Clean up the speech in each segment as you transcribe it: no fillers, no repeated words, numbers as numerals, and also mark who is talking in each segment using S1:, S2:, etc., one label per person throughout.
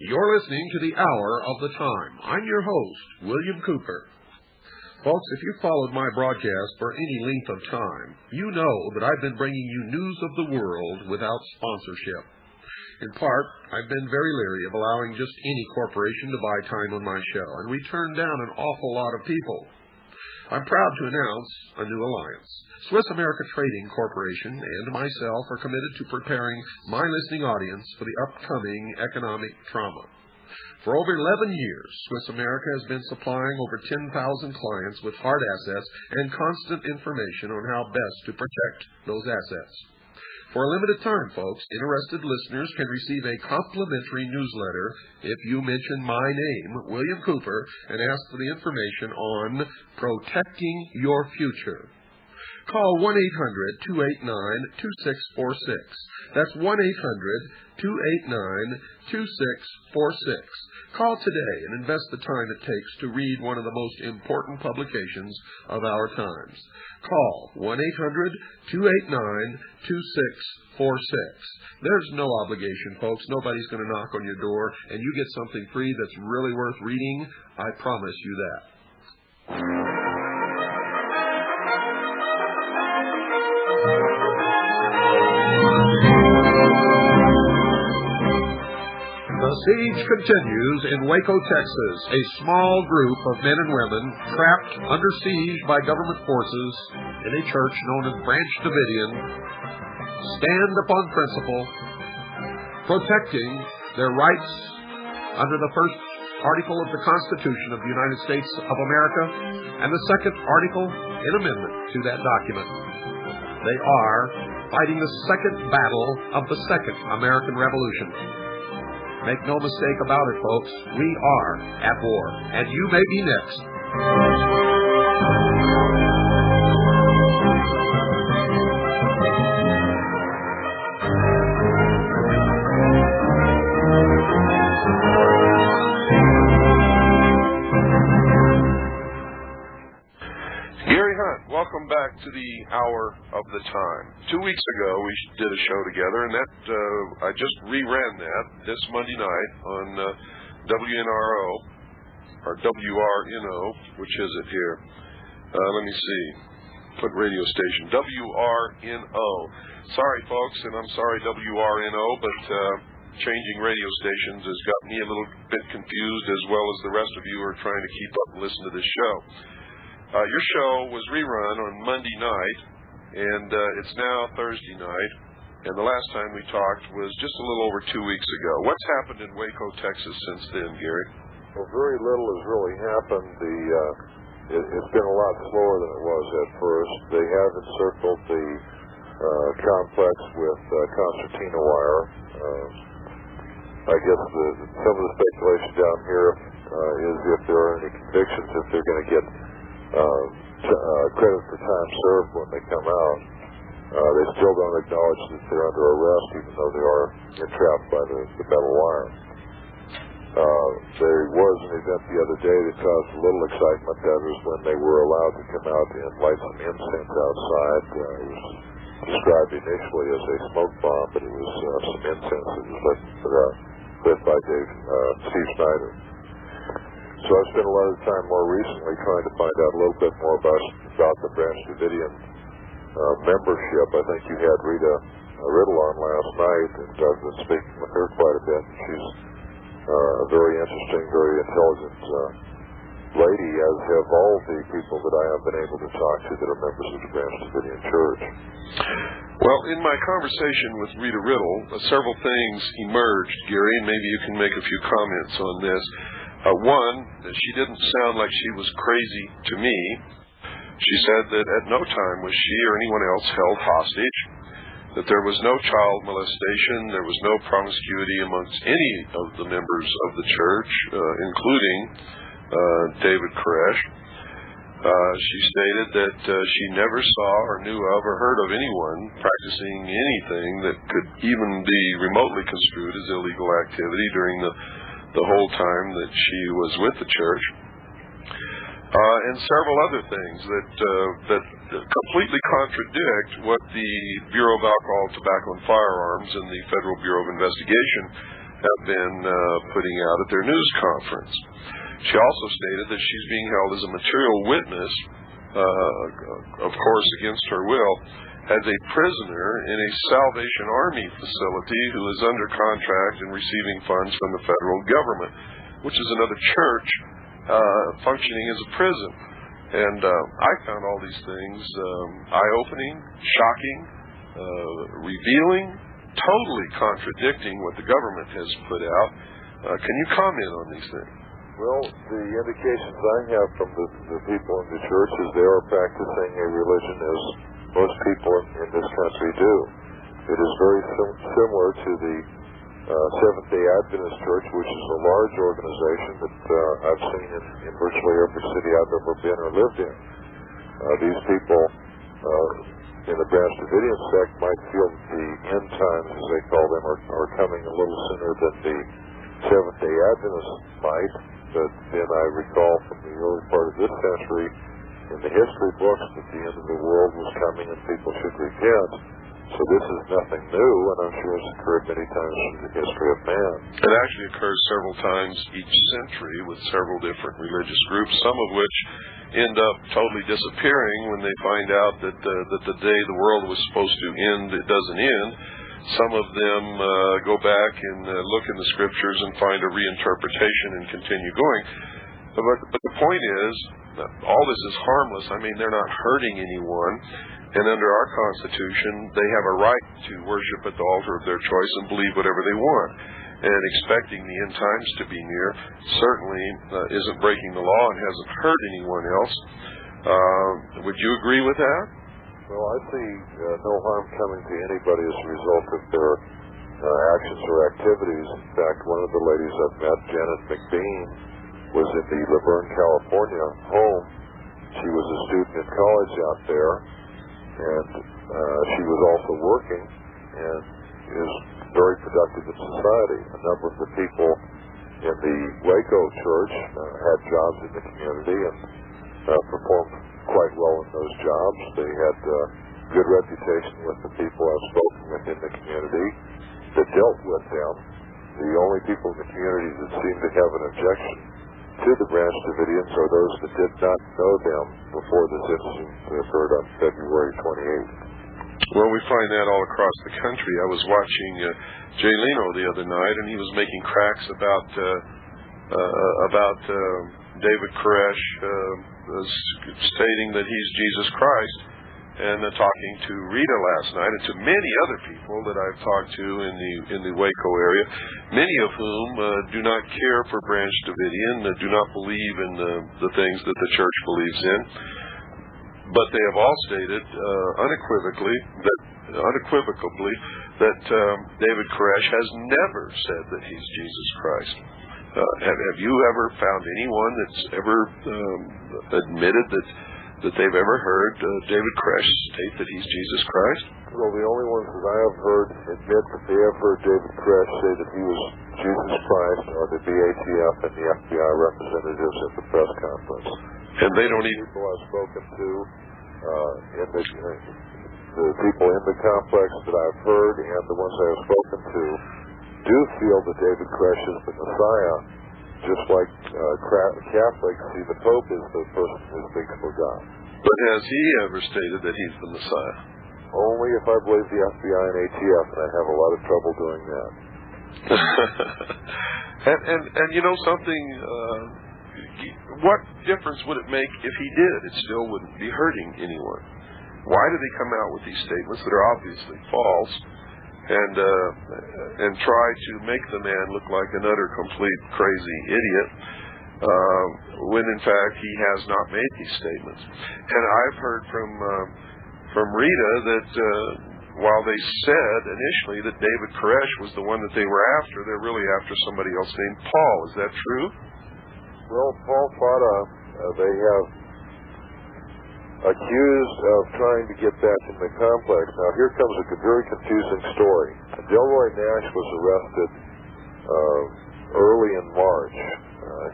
S1: You're listening to the Hour of the Time. I'm your host, William Cooper. Folks, if you followed my broadcast for any length of time, you know that I've been bringing you news of the world without sponsorship. In part, I've been very leery of allowing just any corporation to buy time on my show, and we turned down an awful lot of people. I'm proud to announce a new alliance. Swiss America Trading Corporation and myself are committed to preparing my listening audience for the upcoming economic trauma. For over 11 years, Swiss America has been supplying over 10,000 clients with hard assets and constant information on how best to protect those assets. For a limited time, folks, interested listeners can receive a complimentary newsletter if you mention my name, William Cooper, and ask for the information on protecting your future. Call 1-800-289-2646. That's 1-800-289-2646. Call today and invest the time it takes to read one of the most important publications of our times. Call 1-800-289-2646. There's no obligation, folks. Nobody's going to knock on your door, and you get something free that's really worth reading. I promise you that. The siege continues in Waco, Texas. A small group of men and women trapped under siege by government forces in a church known as Branch Davidian stand upon principle, protecting their rights under the first article of the Constitution of the United States of America and the second article and amendment to that document. They are fighting the second battle of the Second American Revolution. Make no mistake about it, folks. We are at war, and you may be next.
S2: Welcome back to the Hour of the Time. 2 weeks ago, we did a show together, and that I just reran that this Monday night on WNRO, or WRNO, which is it here? Let me see. Put radio station. WRNO. Sorry, folks, and I'm sorry, WRNO, but changing radio stations has got me a little bit confused, as well as the rest of you are trying to keep up and listen to this show. Your show was rerun on Monday night, and it's now Thursday night, and the last time we talked was just a little over 2 weeks ago. What's happened in Waco, Texas since then, Gary?
S3: Well, very little has really happened. It's been a lot slower than it was at first. They have encircled the complex with concertina wire. I guess some of the speculation down here is if there are any convictions, if they're going to get credit for time served when they come out. They still don't acknowledge that they're under arrest, even though they are entrapped by the metal wire. There was an event the other day that caused a little excitement. That was when they were allowed to come out and light some incense outside. It was described initially as a smoke bomb, but it was some incense that was lit by Steve Snyder. So I spent a lot of time more recently trying to find out a little bit more about the Branch Davidian membership. I think you had Rita Riddle on last night, and I've been speaking with her quite a bit. She's a very interesting, very intelligent lady, as as have all the people that I have been able to talk to that are members of the Branch Davidian Church.
S2: Well, in my conversation with Rita Riddle, several things emerged, Gary, and maybe you can make a few comments on this. One, she didn't sound like she was crazy to me. She said that at no time was she or anyone else held hostage, that there was no child molestation, there was no promiscuity amongst any of the members of the church, including David Koresh. She stated that she never saw or knew of or heard of anyone practicing anything that could even be remotely construed as illegal activity during the whole time that she was with the church. And several other things that completely contradict what the Bureau of Alcohol, Tobacco, and Firearms and the Federal Bureau of Investigation have been putting out at their news conference. She also stated that she's being held as a material witness, of course against her will, as a prisoner in a Salvation Army facility who is under contract and receiving funds from the federal government, which is another church functioning as a prison. And I found all these things eye-opening, shocking, revealing, totally contradicting what the government has put out. Can you comment on these things?
S3: Well, the indications I have from the people in the church is they are practicing a religion as most people in this country do. It is very similar to the Seventh-day Adventist Church, which is a large organization that I've seen in virtually every city I've ever been or lived in. These people in the Branch Davidian sect might feel that the end times, as they call them, are coming a little sooner than the Seventh-day Adventists might. But then I recall from the early part of this century in the history books that the end of the world was coming and people should repent. So this is nothing new, and I'm sure it's occurred many times in the history of man.
S2: It actually occurs several times each century with several different religious groups, some of which end up totally disappearing when they find out that the day the world was supposed to end, it doesn't end. Some of them go back and look in the scriptures and find a reinterpretation and continue going. But the point is, all this is harmless. I mean, they're not hurting anyone. And under our Constitution, they have a right to worship at the altar of their choice and believe whatever they want. And expecting the end times to be near certainly isn't breaking the law and hasn't hurt anyone else. Would you agree with that?
S3: Well, I see no harm coming to anybody as a result of their actions or activities. In fact, one of the ladies I've met, Janet McBean, was in the Laverne, California home. She was a student in college out there, and she was also working and is very productive in society. A number of the people in the WACO church had jobs in the community and performed quite well in those jobs. They had good reputation with the people I've spoken with in the community that dealt with them. The only people in the community that seemed to have an objection to the Branch Davidians are those that did not know them before this incident occurred on February 28th.
S2: Well, we find that all across the country. I was watching Jay Leno the other night, and he was making cracks about David Koresh stating that he's Jesus Christ, and talking to Rita last night, and to many other people that I've talked to in the Waco area, many of whom do not care for Branch Davidian, do not believe in the things that the church believes in, but they have all stated unequivocally that David Koresh has never said that he's Jesus Christ. Have you ever found anyone that's ever admitted that they've ever heard David Koresh state that he's Jesus Christ?
S3: Well, the only ones that I have heard admit that they have heard David Koresh say that he was Jesus Christ are the BATF and the FBI representatives at the press conference.
S2: And they don't even...
S3: People I've spoken to, the people in the complex that I've heard and the ones I have spoken to do feel that David Koresh is the Messiah, just like Catholics see the Pope as the person who speaks for God.
S2: But has he ever stated that he's the Messiah?
S3: Only if I believe the FBI and ATF, and I have a lot of trouble doing that.
S2: and you know something, what difference would it make if he did? It still wouldn't be hurting anyone. Why do they come out with these statements that are obviously false and try to make the man look like an utter, complete, crazy idiot when, in fact, he has not made these statements? And I've heard from Rita that while they said initially that David Koresh was the one that they were after, they're really after somebody else named Paul. Is that true?
S3: Well, Paul Fata, they have accused of trying to get back in the complex. Now, here comes a very confusing story. Delroy Nash was arrested early in March.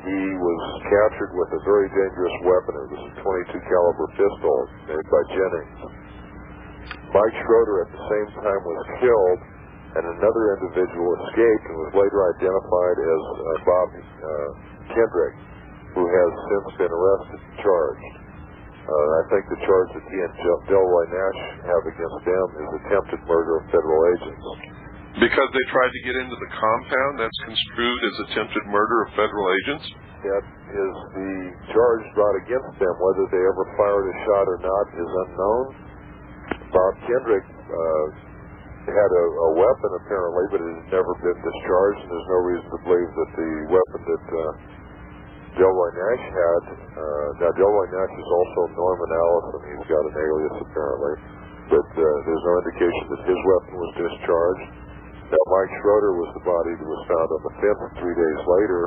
S3: He was captured with a very dangerous weapon. It was a .22 caliber pistol made by Jennings. Mike Schroeder at the same time was killed, and another individual escaped and was later identified as Bob Kendrick, who has since been arrested and charged. I think the charge that he and Delroy Nash have against them is attempted murder of federal agents.
S2: Because they tried to get into the compound, that's construed as attempted murder of federal agents?
S3: That is the charge brought against them. Whether they ever fired a shot or not is unknown. Bob Kendrick had a weapon, apparently, but it had never been discharged, and there's no reason to believe that the weapon that Delroy Nash had, now Delroy Nash is also Norman Allison. He's got an alias, apparently, but there's no indication that his weapon was discharged. Now, Mike Schroeder was the body that was found on the fence 3 days later.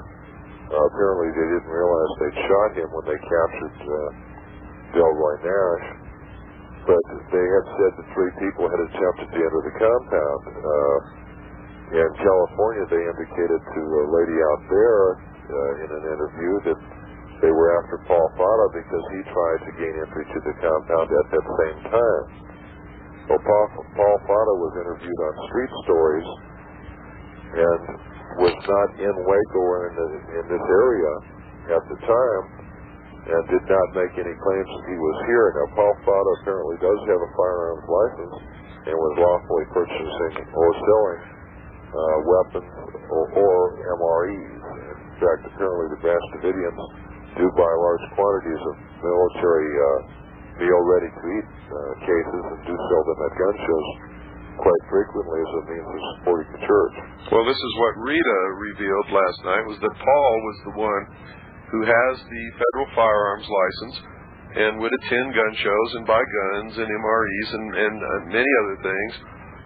S3: Apparently, they didn't realize they'd shot him when they captured Delroy Nash, but they had said that 3 people had attempted to enter the compound. In California, they indicated to a lady out there in an interview that they were after Paul Fata because he tried to gain entry to the compound at that same time. Well, Paul Fata was interviewed on Street Stories and was not in Waco or in this area at the time and did not make any claims that he was here. Now, Paul Fata apparently does have a firearms license and was lawfully purchasing or selling weapons or MREs. In fact, apparently the Branch Davidians do buy large quantities of military meal ready-to-eat cases and do sell them at gun shows quite frequently as a means of supporting the church.
S2: Well, this is what Rita revealed last night, was that Paul was the one who has the federal firearms license and would attend gun shows and buy guns and MREs and many other things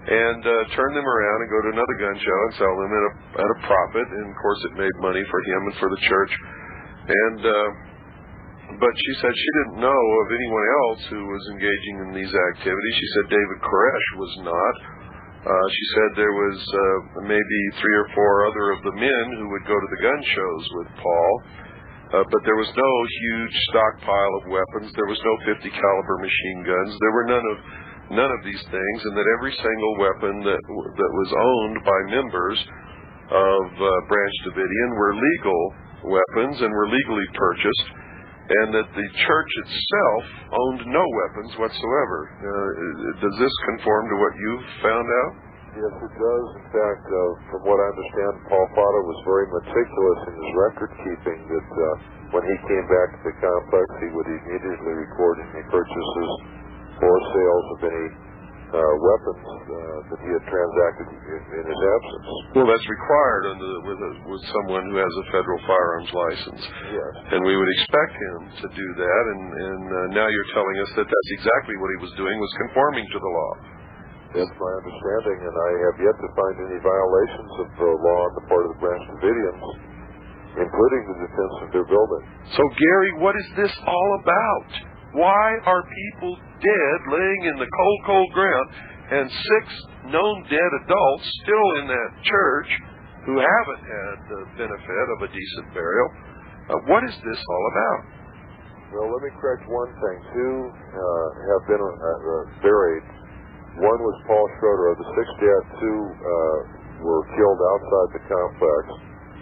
S2: and turn them around and go to another gun show and sell them at a profit. And, of course, it made money for him and for the church. And but she said she didn't know of anyone else who was engaging in these activities. She said David Koresh was not. She said there was maybe 3 or 4 other of the men who would go to the gun shows with Paul. But there was no huge stockpile of weapons. There was no .50 caliber machine guns. There were none of these things, and that every single weapon that was owned by members of Branch Davidian were legal weapons and were legally purchased, and that the church itself owned no weapons whatsoever. Does this conform to what you've found out?
S3: Yes, it does. In fact, from what I understand, Paul Fata was very meticulous in his record keeping, that when he came back to the complex, he would immediately record any purchases or sales of any weapons that he had transacted in his absence.
S2: Well, that's required with someone who has a federal firearms license.
S3: Yes.
S2: And we would expect him to do that, and now you're telling us that that's exactly what he was doing, was conforming to the law.
S3: That's my understanding, and I have yet to find any violations of the law on the part of the Branch Davidians, including the defense of their building.
S2: So, Gary, what is this all about? Why are people dead, laying in the cold, cold ground, and 6 known dead adults still in that church who haven't had the benefit of a decent burial? What is this all about?
S3: Well, let me correct one thing. 2 have been buried. One was Paul Schroeder. Of the 6 dead, 2 were killed outside the complex.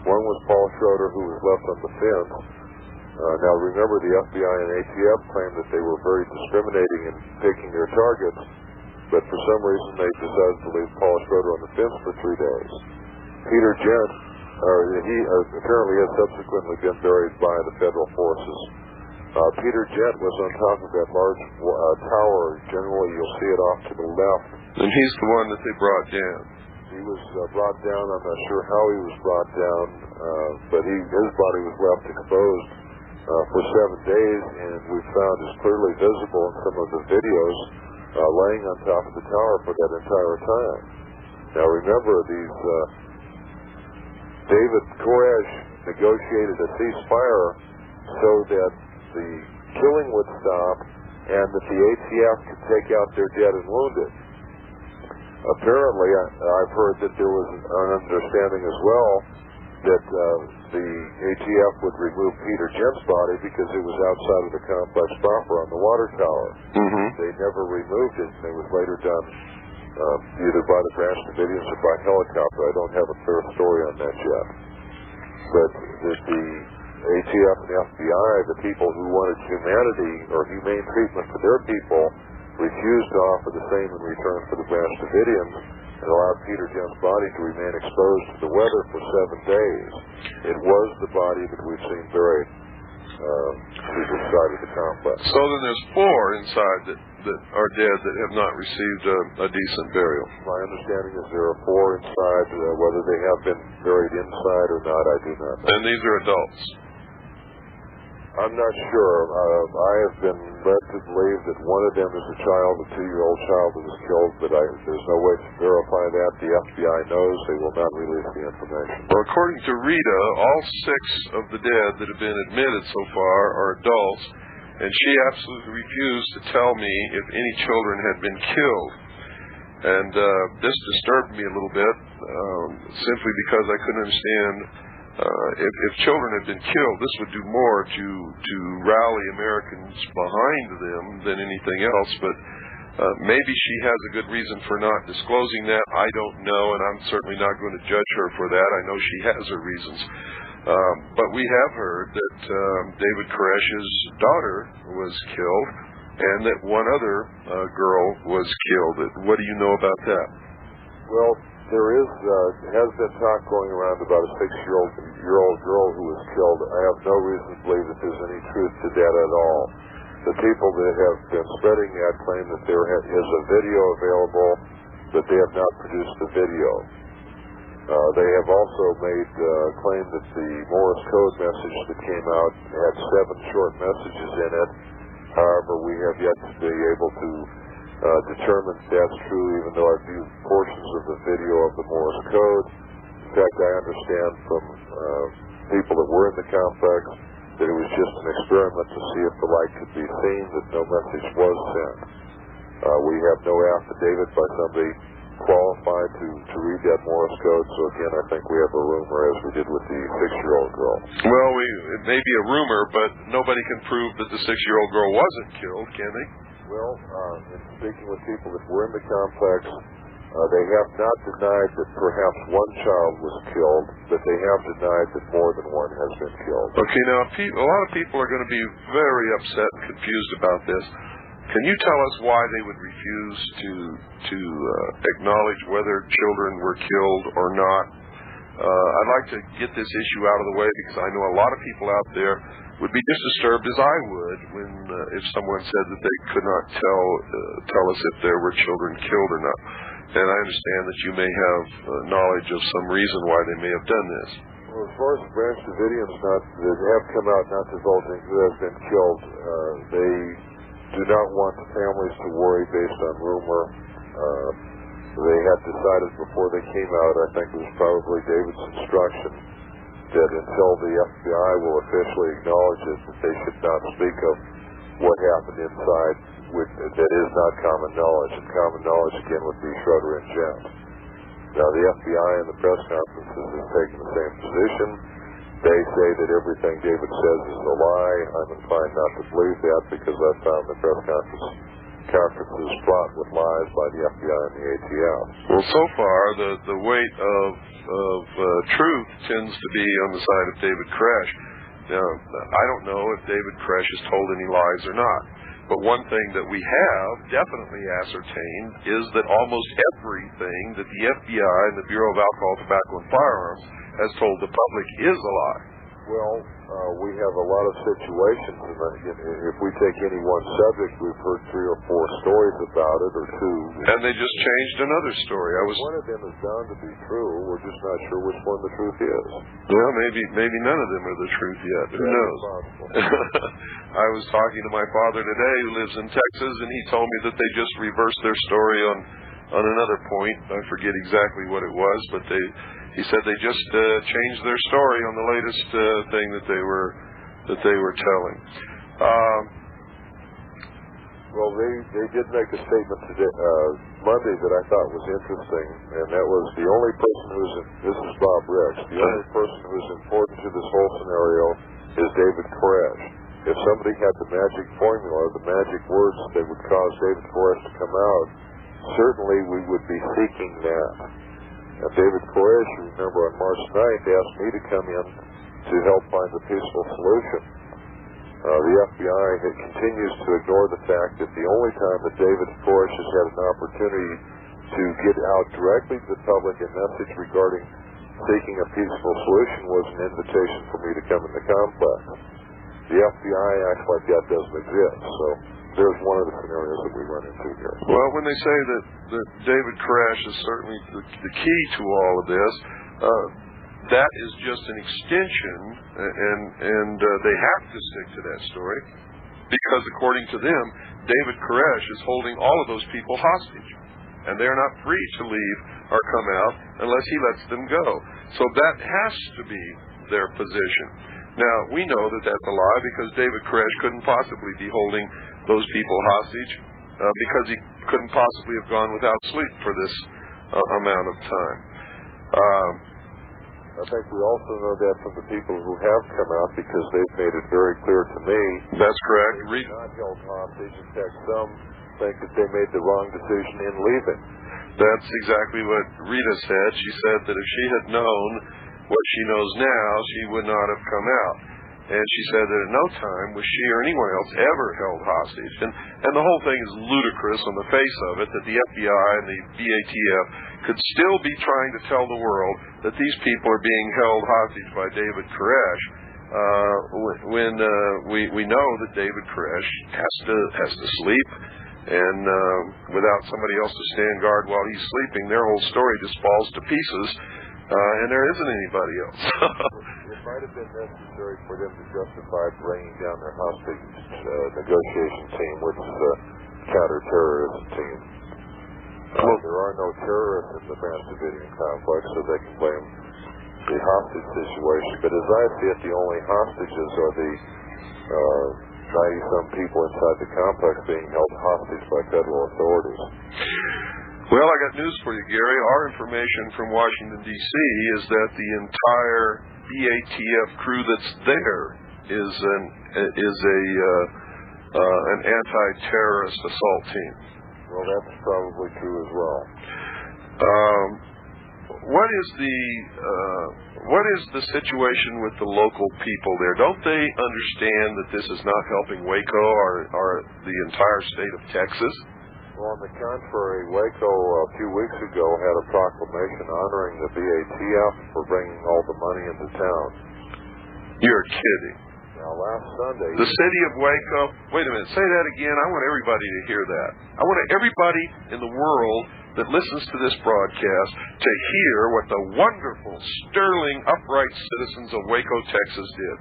S3: One was Paul Schroeder, who was left on the fence. Now, remember, the FBI and ATF claimed that they were very discriminating in picking their targets, but for some reason they decided to leave Paul Schroeder on the fence for 3 days. Peter Gent, He apparently has subsequently been buried by the federal forces. Peter Gent was on top of that large tower. Generally, you'll see it off to the left.
S2: And he's the one that they brought down.
S3: He was brought down. I'm not sure how he was brought down, but his body was left exposed for 7 days, and we found is clearly visible in some of the videos laying on top of the tower for that entire time. Now remember, these David Koresh negotiated a ceasefire so that the killing would stop and that the ATF could take out their dead and wounded. Apparently, I've heard that there was an understanding as well that the ATF would remove Peter Gent's body because it was outside of the complex proper on the water tower.
S2: Mm-hmm.
S3: They never removed it, and it was later done either by the Branch Davidians or by helicopter. I don't have a clear story on that yet. But the ATF and the FBI, the people who wanted humanity or humane treatment for their people, refused to offer the same in return for the Branch Davidians and allowed Peter Gent's body to remain exposed to the weather for 7 days. It was the body that we've seen buried to the side of the complex.
S2: So then there's 4 inside that are dead that have not received a decent burial.
S3: My understanding is there are 4 inside. Whether they have been buried inside or not, I do not know.
S2: And these are adults.
S3: I'm not sure. I have been led to believe that one of them is a child, a 2-year-old child that was killed, but there's no way to verify that. The FBI knows. They will not release the information.
S2: Well, according to Rita, all 6 of the dead that have been admitted so far are adults, and she absolutely refused to tell me if any children had been killed. And this disturbed me a little bit, simply because I couldn't understand if children had been killed, this would do more to rally Americans behind them than anything else. But maybe she has a good reason for not disclosing that. I don't know, and I'm certainly not going to judge her for that. I know she has her reasons. But we have heard that David Koresh's daughter was killed, and that one other girl was killed. What do you know about that?
S3: Well, there has been talk going around about a 6-year-old girl who was killed. I have no reason to believe that there's any truth to that at all. The people that have been spreading that claim that there is a video available, but they have not produced the video. They have also made claim that the Morse code message that came out had 7 short messages in it. However, we have yet to be able to determine if that's true, even though I've viewed portions of the video of the Morse code. In fact, I understand from people that were in the complex that it was just an experiment to see if the light could be seen, that no message was sent. We have no affidavit by somebody qualified to read that Morse code, so again, I think we have a rumor, as we did with the 6-year-old girl.
S2: Well, it may be a rumor, but nobody can prove that the 6-year-old girl wasn't killed, can they?
S3: Well, in speaking with people that were in the complex, they have not denied that perhaps one child was killed, but they have denied that more than one has been killed.
S2: Okay, now, a lot of people are going to be very upset and confused about this. Can you tell us why they would refuse to acknowledge whether children were killed or not? I'd like to get this issue out of the way because I know a lot of people out there would be just disturbed as I would when if someone said that they could not tell us if there were children killed or not. And I understand that you may have knowledge of some reason why they may have done this.
S3: Well, as far as the Branch Davidians that have come out not divulging who has been killed, they do not want the families to worry based on rumor. They had decided before they came out, I think it was probably David's instruction, that until the FBI will officially acknowledge it, that they should not speak of what happened inside that is not common knowledge. And common knowledge, again, would be Schroeder and Gent. Now, the FBI in the press conferences have taken the same position. They say that everything David says is a lie. I'm inclined not to believe that because I've found the press conferences fraught with lies by the FBI and the ATF.
S2: Well, so far, the weight of truth tends to be on the side of David Koresh. Now, I don't know if David Koresh has told any lies or not. But one thing that we have definitely ascertained is that almost everything that the FBI and the Bureau of Alcohol, Tobacco, and Firearms has told the public is a lie.
S3: Well, we have a lot of situations, and if we take any one subject, we've heard 3 or 4 stories about it, or 2.
S2: And they just changed another story.
S3: One of them is bound to be true. We're just not sure which one the truth is.
S2: Well, maybe none of them are the truth yet. Who knows? I was talking to my father today, who lives in Texas, and he told me that they just reversed their story on another point. I forget exactly what it was, but he said they just changed their story on the latest thing that they were telling.
S3: Well, they did make a statement today, Monday, that I thought was interesting, and that was the only person this is Bob Ricks, the only person who's important to this whole scenario is David Koresh. If somebody had the magic formula, the magic words that would cause David Koresh to come out, certainly we would be seeking that. And David Koresh, you remember, on March 9th, asked me to come in to help find a peaceful solution. The FBI continues to ignore the fact that the only time that David Koresh has had an opportunity to get out directly to the public a message regarding seeking a peaceful solution was an invitation for me to come in the complex. The FBI acts like that doesn't exist, so there's one of the scenarios that we run into here.
S2: Well, when they say that David Koresh is certainly the key to all of this, that is just an extension, and they have to stick to that story, because according to them, David Koresh is holding all of those people hostage, and they're not free to leave or come out unless he lets them go. So that has to be their position. Now, we know that that's a lie, because David Koresh couldn't possibly be holding those people hostage, because he couldn't possibly have gone without sleep for this amount of time.
S3: I think we also know that from the people who have come out, because they've made it very clear to me.
S2: That's correct.
S3: They're not held hostage. In fact, some think that they made the wrong decision in leaving.
S2: That's exactly what Rita said. She said that if she had known what she knows now, she would not have come out. And she said that at no time was she or anyone else ever held hostage. And the whole thing is ludicrous on the face of it, that the FBI and the WACO could still be trying to tell the world that these people are being held hostage by David Koresh, when we know that David Koresh has to sleep, and without somebody else to stand guard while he's sleeping, their whole story just falls to pieces, and there isn't anybody else.
S3: It might have been necessary for them to justify bringing down their hostage negotiation team, which is a counterterrorism team. There are no terrorists in the Mass Davidian complex, so they can blame the hostage situation. But as I see it, the only hostages are the 90-some people inside the complex being held hostage by federal authorities.
S2: Well, I got news for you, Gary. Our information from Washington, D.C. is that the entire BATF crew that's there is an anti-terrorist assault team.
S3: Well, that's probably true as well.
S2: What is the situation with the local people there? Don't they understand that this is not helping WACO or the entire state of Texas?
S3: Well, on the contrary, WACO a few weeks ago had a proclamation honoring the BATF for bringing all the money into town.
S2: You're kidding.
S3: Now, last Sunday...
S2: The city of WACO... Wait a minute, say that again. I want everybody to hear that. I want everybody in the world that listens to this broadcast to hear what the wonderful, sterling, upright citizens of Waco, Texas did.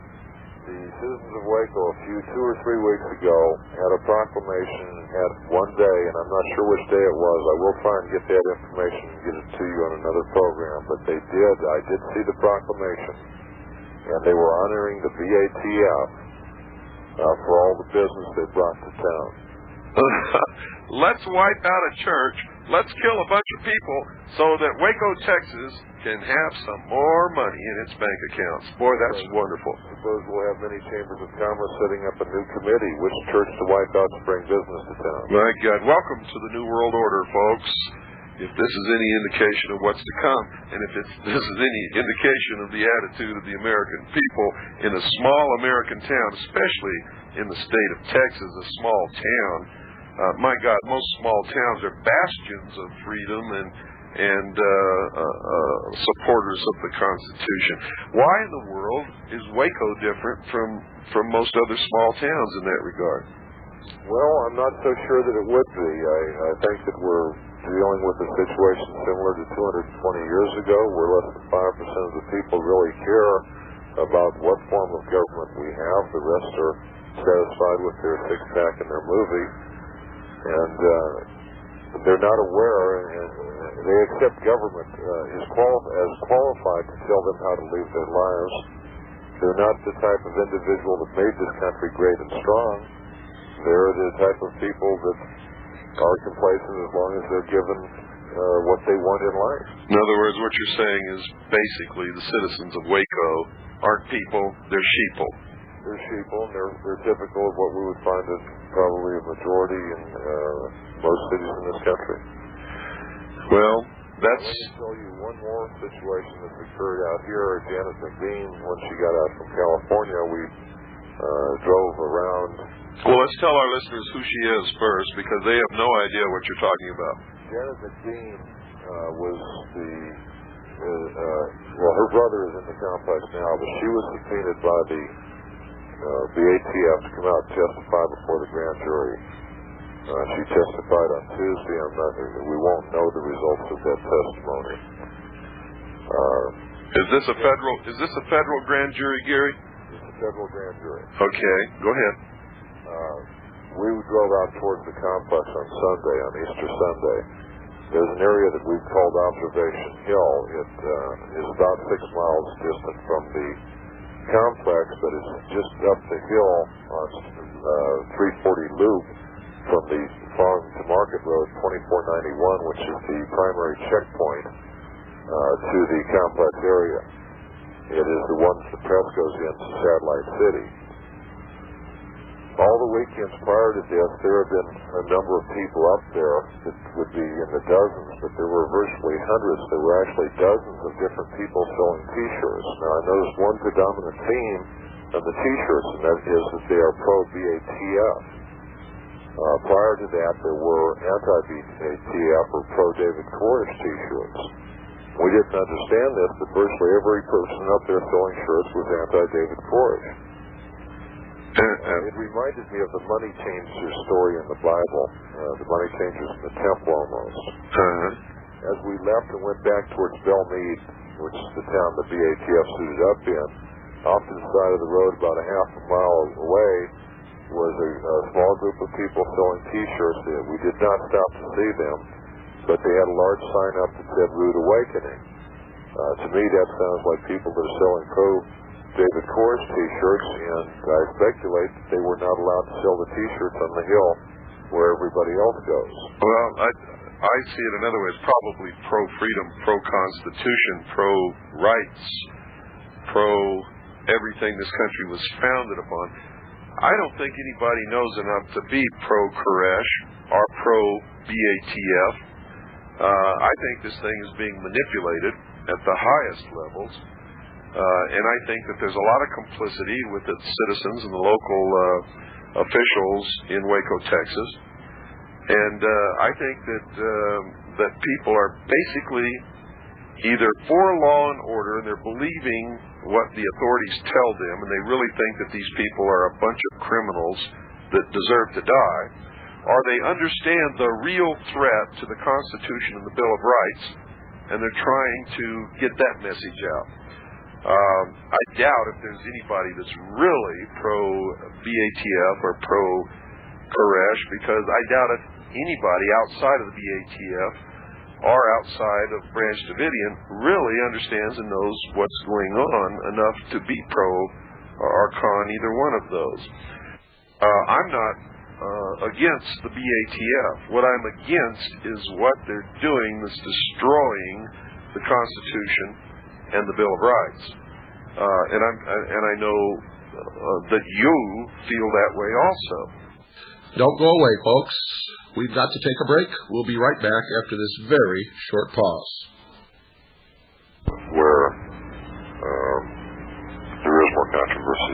S3: The citizens of Waco, 2 or 3 weeks ago, had a proclamation, had one day, and I'm not sure which day it was. I will try and get that information and get it to you on another program. But I did see the proclamation, and they were honoring the BATF for all the business they brought to town.
S2: Let's wipe out a church. Let's kill a bunch of people so that Waco, Texas can have some more money in its bank accounts. Boy, that's wonderful.
S3: I suppose we'll have many chambers of commerce setting up a new committee. Which church to wipe out to bring business to town?
S2: My God. Welcome to the New World Order, folks. If this is any indication of what's to come, and if this is any indication of the attitude of the American people in a small American town, especially in the state of Texas, a small town, my God, most small towns are bastions of freedom and supporters of the Constitution. Why in the world is WACO different from most other small towns in that regard?
S3: Well, I'm not so sure that it would be. I think that we're dealing with a situation similar to 220 years ago, where less than 5% of the people really care about what form of government we have. The rest are satisfied with their six-pack and their movie, and they're not aware, and they accept government as qualified to tell them how to live their lives. They're not the type of individual that made this country great and strong. They're the type of people that are complacent as long as they're given what they want in life.
S2: In other words, what you're saying is basically the citizens of WACO aren't people, they're sheeple.
S3: They're sheeple, and they're typical of what we would find as probably a majority in most cities in this country.
S2: Well, that's...
S3: Let me tell you one more situation that's occurred out here. Janet McBean, when she got out from California, we drove around.
S2: Well, let's tell our listeners who she is first, because they have no idea what you're talking about.
S3: Janet McBean was well, her brother is in the complex now, but she was subpoenaed by the ATF to come out and testify before the grand jury. She testified on Tuesday. We won't know the results of that testimony.
S2: Is this a federal grand jury, Gary?
S3: It's a federal grand jury.
S2: Okay, go ahead.
S3: We drove out towards the complex on Sunday, on Easter Sunday. There's an area that we've called Observation Hill. It is about 6 miles distant from the complex, but it's just up the hill on 340 loop from the Farm to Market Road, 2491, which is the primary checkpoint to the complex area. It is the one that the press goes into Satellite City. All the weekends prior to this, there have been a number of people up there that would be in the dozens, but there were virtually hundreds. There were actually dozens of different people selling T-shirts. Now, I noticed one predominant theme of the T-shirts, and that is that they are pro-BATF. Prior to that, there were anti-BATF or pro-David Koresh T-shirts. We didn't understand this, but virtually every person up there selling shirts was anti-David Koresh. It reminded me of the money changers story in the Bible, the money changers in the temple almost. As we left and went back towards Belmead, which is the town the BATF suited up in, off to the side of the road about a half a mile away was a small group of people selling T-shirts. We did not stop to see them, but they had a large sign up that said Rude Awakening. To me, that sounds like people that are selling pro-David Koresh T-shirts, and I speculate that they were not allowed to sell the T-shirts on the hill where everybody else goes.
S2: Well, I see it another way. It's probably pro-freedom, pro-constitution, pro-rights, pro-everything this country was founded upon. I don't think anybody knows enough to be pro-Koresh or pro-BATF. I think this thing is being manipulated at the highest levels. And I think that there's a lot of complicity with its citizens and the local officials in Waco, Texas. And I think that people are basically either for law and order, and they're believing what the authorities tell them, and they really think that these people are a bunch of criminals that deserve to die, or they understand the real threat to the Constitution and the Bill of Rights, and they're trying to get that message out. I doubt if there's anybody that's really pro-BATF or pro-Koresh, because I doubt if anybody outside of the BATF or outside of Branch Davidian really understands and knows what's going on enough to be pro or con either one of those. I'm not against the BATF. What I'm against is what they're doing that's destroying the Constitution and the Bill of Rights. And I know that you feel that way also.
S1: Don't go away, folks. We've got to take a break. We'll be right back after this very short pause.
S3: Where there is more controversy,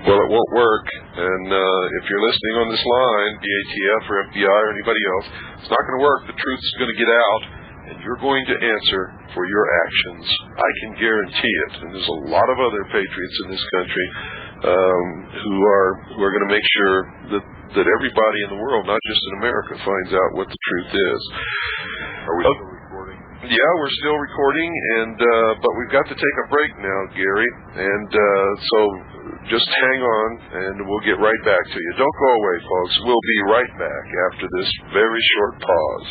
S2: Well, it won't work. And if you're listening on this line, BATF or FBI or anybody else, it's not going to work. The truth's going to get out. and you're going to answer for your actions. I can guarantee it. And there's a lot of other patriots in this country who are going to make sure that everybody in the world, not just in America, finds out what the truth is.
S3: Are we still recording?
S2: Yeah, we're still recording, and but we've got to take a break now, Gary. And so just hang on, and we'll get right back to you. Don't go away, folks. We'll be right back after this very short pause.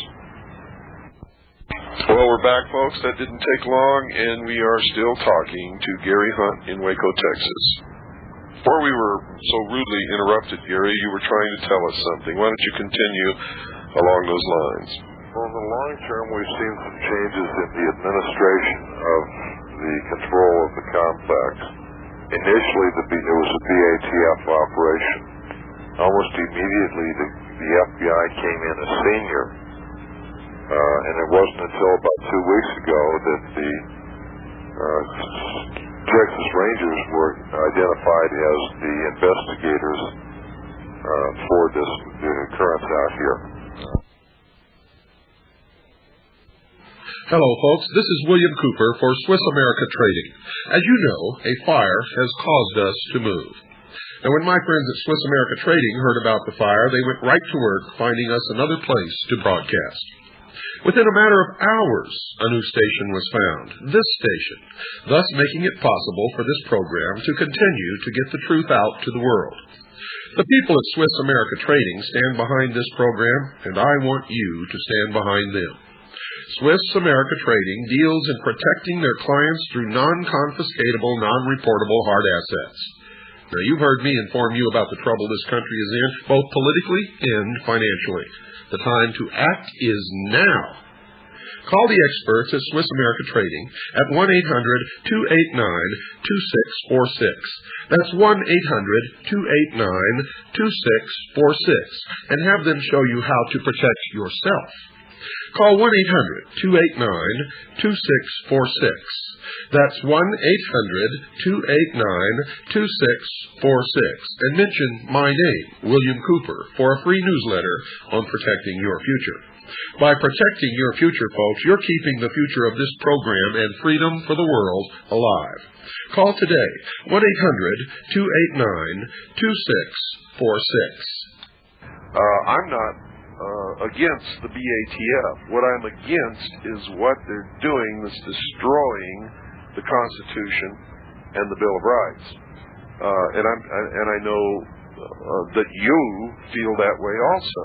S2: Well, we're back, folks. That didn't take long, and we are still talking to Gary Hunt in Waco, Texas. Before we were so rudely interrupted, Gary, you were trying to tell us something. Why don't you continue along those lines?
S3: Well, in the long term, we've seen some changes in the administration of the control of the complex. Initially, it was a BATF operation. Almost immediately, the FBI came in as senior. And it wasn't until about 2 weeks ago that the Texas Rangers were identified as the investigators for this occurrence out here.
S1: Hello, folks. This is William Cooper for Swiss America Trading. As you know, a fire has caused us to move. Now, when my friends at Swiss America Trading heard about the fire, they went right to work finding us another place to broadcast. Within a matter of hours, a new station was found, this station, thus making it possible for this program to continue to get the truth out to the world. The people at Swiss America Trading stand behind this program, and I want you to stand behind them. Swiss America Trading deals in protecting their clients through non-confiscatable, non-reportable hard assets. Now, you've heard me inform you about the trouble this country is in, both politically and financially. The time to act is now. Call the experts at Swiss America Trading at 1-800-289-2646. That's 1-800-289-2646, and have them show you how to protect yourself. Call 1-800-289-2646. That's 1-800-289-2646, and mention my name, William Cooper, for a free newsletter on protecting your future. By protecting your future, folks, you're keeping the future of this program and freedom for the world alive. Call today, 1-800-289-2646.
S2: I'm not against the BATF. What I'm against is what they're doing that's destroying the Constitution and the Bill of Rights. And I know that you feel that way also.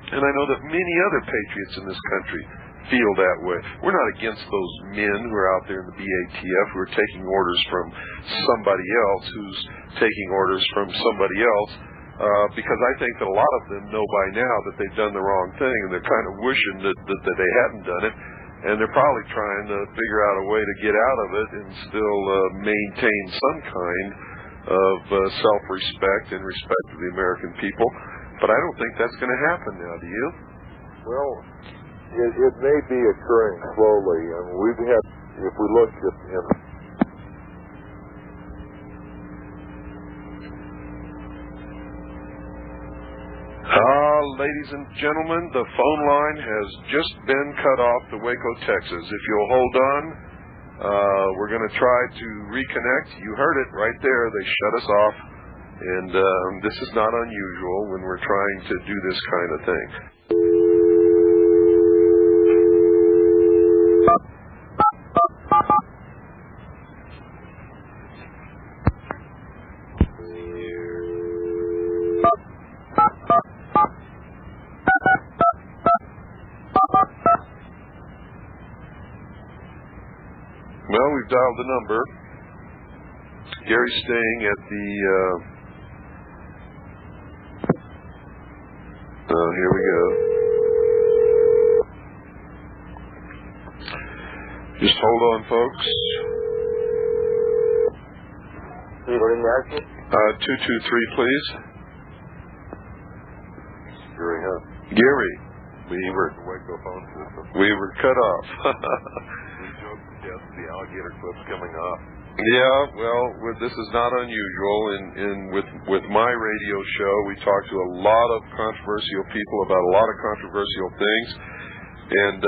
S2: And I know that many other patriots in this country feel that way. We're not against those men who are out there in the BATF who are taking orders from somebody else who's taking orders from somebody else, because I think that a lot of them know by now that they've done the wrong thing, and they're kind of wishing that they hadn't done it, and they're probably trying to figure out a way to get out of it and still maintain some kind of self-respect and respect for the American people. But I don't think that's going to happen now, do you?
S3: Well, it may be occurring slowly, and we've had, if we look at
S2: ladies and gentlemen, the phone line has just been cut off to Waco, Texas. If you'll hold on, we're going to try to reconnect. You heard it right there. They shut us off. And this is not unusual when we're trying to do this kind of thing. Well, we've dialed the number. Gary's staying at the... here we go. Just hold on, folks. 223, please.
S3: Gary Hunt.
S2: Gary, we were
S3: Waco phone system.
S2: We were cut off.
S3: We joked to death the alligator clips coming off.
S2: Yeah, well, this is not unusual. With my radio show, we talk to a lot of controversial people about a lot of controversial things, and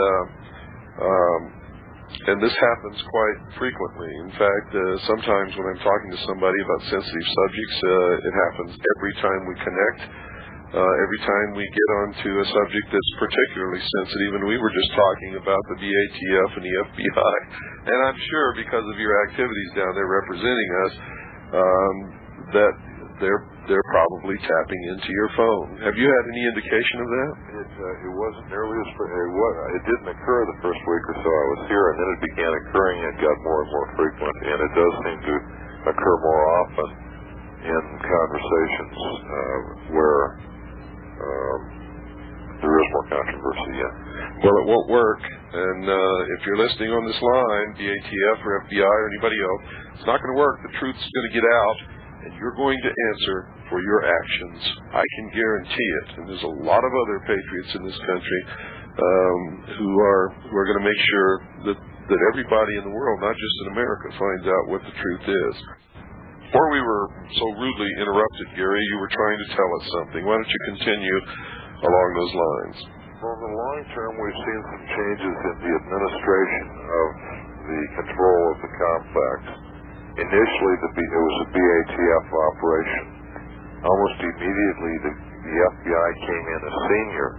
S2: And this happens quite frequently. In fact, sometimes when I'm talking to somebody about sensitive subjects, it happens every time we connect, every time we get onto a subject that's particularly sensitive. And we were just talking about the BATF and the FBI. And I'm sure because of your activities down there representing us, that they're probably tapping into your phone. Have you had any indication of that?
S3: It wasn't nearly as it didn't occur the first week or so I was here, and then it began occurring and got more and more frequent, and it does seem to occur more often in conversations where there is more controversy. Yeah.
S2: Well, it won't work, and if you're listening on this line, BATF or FBI or anybody else, it's not going to work. The truth's going to get out, and you're going to answer for your actions. I can guarantee it. And there's a lot of other patriots in this country who are going to make sure that everybody in the world, not just in America, finds out what the truth is. Before we were so rudely interrupted, Gary, you were trying to tell us something. Why don't you continue along those lines?
S3: Well, in the long term, we've seen some changes in the administration of the control of the complex. Initially, it was a BATF operation. Almost immediately, the FBI came in as senior.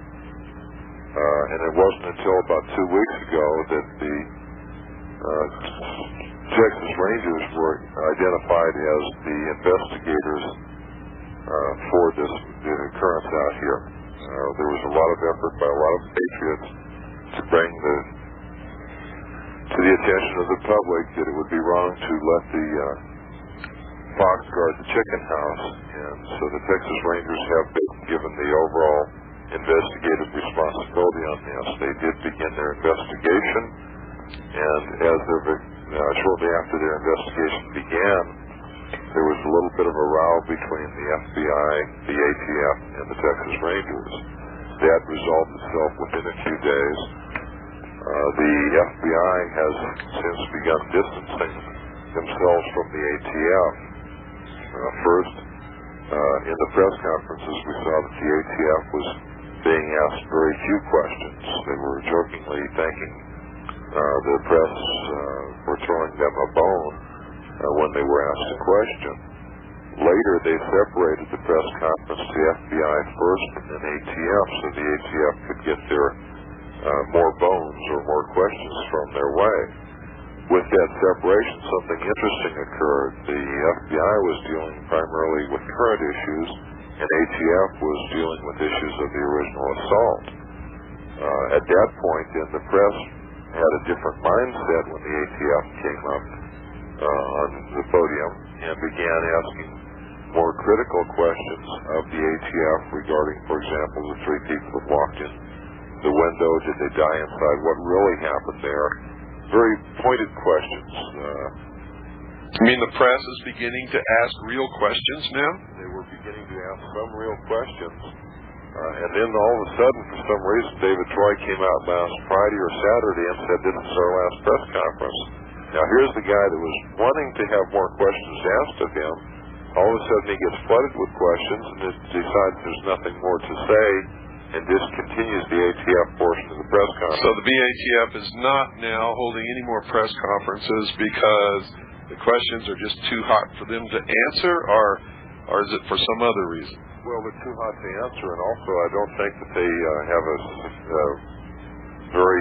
S3: And it wasn't until about 2 weeks ago that the Texas Rangers were identified as the investigators for the occurrence out here. There was a lot of effort by a lot of patriots to bring to the attention of the public that it would be wrong to let the fox guard the chicken house, and so the Texas Rangers have been given the overall investigative responsibility on this. They did begin their investigation, and shortly after their investigation began, there was a little bit of a row between the FBI, the ATF, and the Texas Rangers. That resolved itself within a few days. The FBI has since begun distancing themselves from the ATF. First, in the press conferences, we saw that the ATF was being asked very few questions. They were jokingly thanking the press for throwing them a bone when they were asked a question. Later, they separated the press conference to FBI first and then ATF, so the ATF could get their more bones or more questions thrown their way. With that separation, something interesting occurred. The FBI was dealing primarily with current issues, and ATF was dealing with issues of the original assault. At that point, then, the press had a different mindset when the ATF came up on the podium and began asking more critical questions of the ATF regarding, for example, the 3 people that walked in the window. Did they die inside? What really happened there? Very pointed questions.
S2: You mean the press is beginning to ask real questions now?
S3: They were beginning to ask some real questions. And then all of a sudden, for some reason, David Troy came out last Friday or Saturday and said, "This is our last press conference." Now, here's the guy that was wanting to have more questions asked of him. All of a sudden, he gets flooded with questions and decides there's nothing more to say, and discontinues the ATF portion of the press conference.
S2: So the BATF is not now holding any more press conferences because the questions are just too hot for them to answer, or is it for some other reason?
S3: Well, they're too hot to answer, and also I don't think that they have a very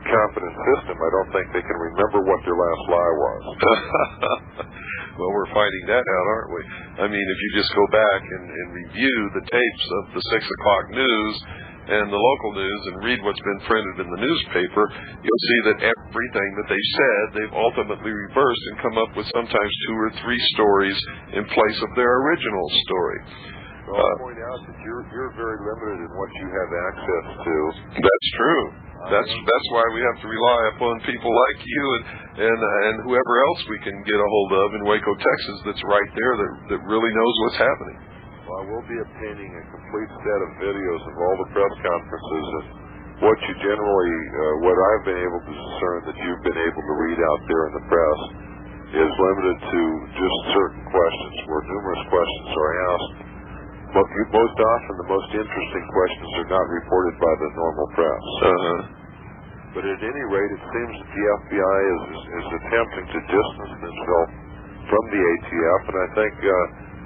S3: competent system. I don't think they can remember what their last lie was.
S2: Well, we're finding that out, aren't we? I mean, if you just go back and review the tapes of the 6 o'clock news and the local news and read what's been printed in the newspaper, you'll see that everything that they said, they've ultimately reversed and come up with sometimes 2 or 3 stories in place of their original story.
S3: So I'll point out that you're very limited in what you have access to.
S2: That's true. That's why we have to rely upon people like you and whoever else we can get a hold of in Waco, Texas, that's right there that really knows what's happening.
S3: Well, I will be obtaining a complete set of videos of all the press conferences, and what I've been able to discern that you've been able to read out there in the press is limited to just certain questions where numerous questions are asked. But most often, the most interesting questions are not reported by the normal press. But at any rate, it seems that the FBI is attempting to distance themselves from the ATF, and I think,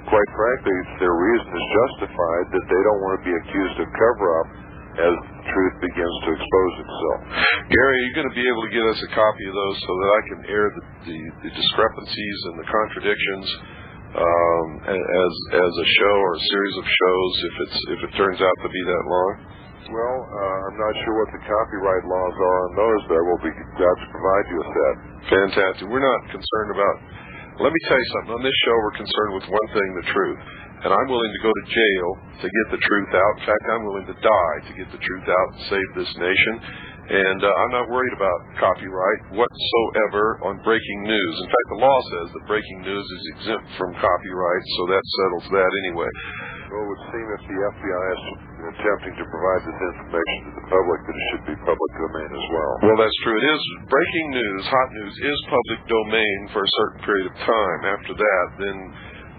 S3: quite frankly, their reason is justified, that they don't want to be accused of cover-up as the truth begins to expose itself.
S2: Gary, are you going to be able to get us a copy of those so that I can air the discrepancies and the contradictions as a show or a series of shows if it turns out to be that long?
S3: Well, I'm not sure what the copyright laws are on those, but I will be glad to provide you with that.
S2: Fantastic. We're not concerned about... Let me tell you something. On this show, we're concerned with one thing, the truth. And I'm willing to go to jail to get the truth out. In fact, I'm willing to die to get the truth out and save this nation. And I'm not worried about copyright whatsoever on breaking news. In fact, the law says that breaking news is exempt from copyright, so that settles that anyway.
S3: Well, it would seem if the FBI is attempting to provide this information to the public, that it should be public domain as well.
S2: Well, that's true. It is. Breaking news, hot news, is public domain for a certain period of time. After that,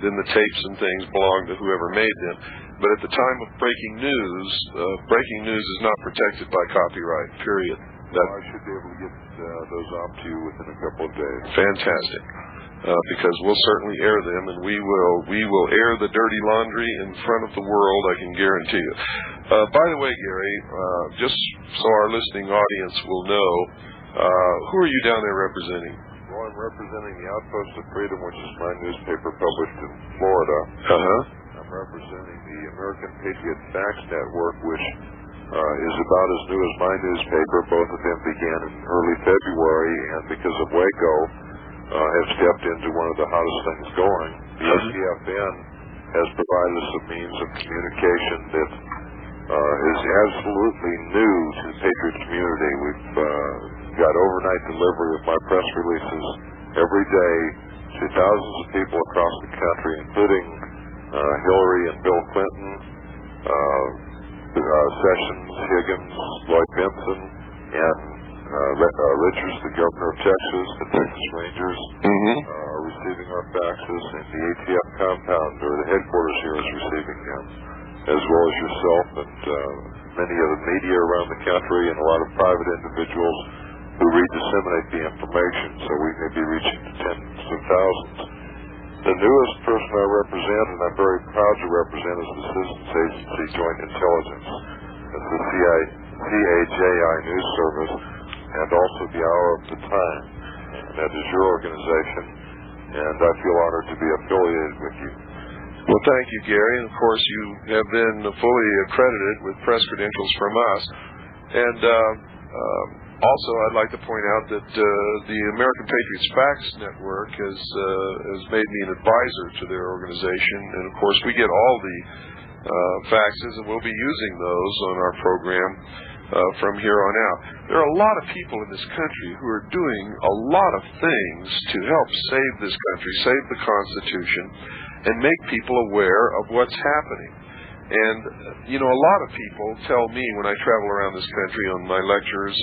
S2: then the tapes and things belong to whoever made them. But at the time of breaking news is not protected by copyright, period.
S3: I should be able to get those off to you within a couple of days.
S2: Fantastic. Because we'll certainly air them, and we will air the dirty laundry in front of the world, I can guarantee you. By the way, Gary, just so our listening audience will know, who are you down there representing?
S3: Well, I'm representing the Outpost of Freedom, which is my newspaper published in Florida. I'm representing the American Patriot Facts Network, which is about as new as my newspaper. Both of them began in early February, and because of WACO, have stepped into one of the hottest things going. The SCFN has provided us a means of communication that is absolutely new to the Patriot community. We've got overnight delivery of my press releases every day to thousands of people across the country, including Hillary and Bill Clinton, Sessions, Higgins, Lloyd Bentsen, and Richards, the governor of Texas, the Texas Rangers are receiving our faxes, and the ATF compound, or the headquarters here, is receiving them, as well as yourself and many of the media around the country, and a lot of private individuals who disseminate the information, so we may be reaching tens of thousands. The newest person I represent, and I'm very proud to represent, is the Citizens Agency Joint Intelligence. It's the CAJI News Service, and also the Hour of the Time. That is your organization, and I feel honored to be affiliated with you.
S2: Well, thank you, Gary. And, of course, you have been fully accredited with press credentials from us. And also, I'd like to point out that the American Patriots Facts Network has made me an advisor to their organization. And, of course, we get all the faxes, and we'll be using those on our program from here on out. There are a lot of people in this country who are doing a lot of things to help save this country, save the Constitution, and make people aware of what's happening. And, you know, a lot of people tell me when I travel around this country on my lectures